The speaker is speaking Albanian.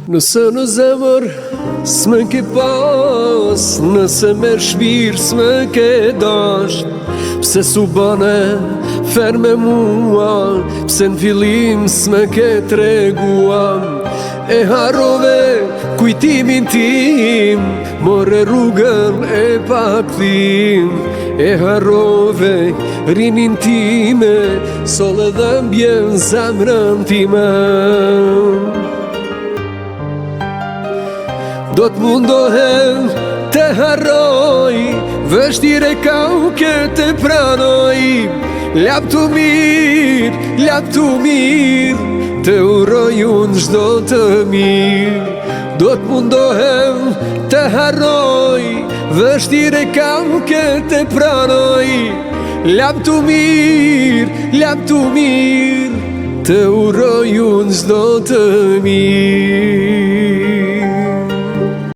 Nëse në zemër s'me ke pas, nëse me shpirë s'me ke dasht, pse s'u bane fer me mua, pse në fillim s'me ke tregua. E harrove kujtimin tim, more rrugën e pakthim. E harrove rinin time, solle dhe mbjen zemrën time. Do t'mundohem të harroj, vështire ka u këtë pranoj. Lap të mirë, të uroj unë gjdo të mirë. Do t'mundohem të harroj, vështire ka u këtë pranoj. Lap të mirë, të uroj unë gjdo të mirë.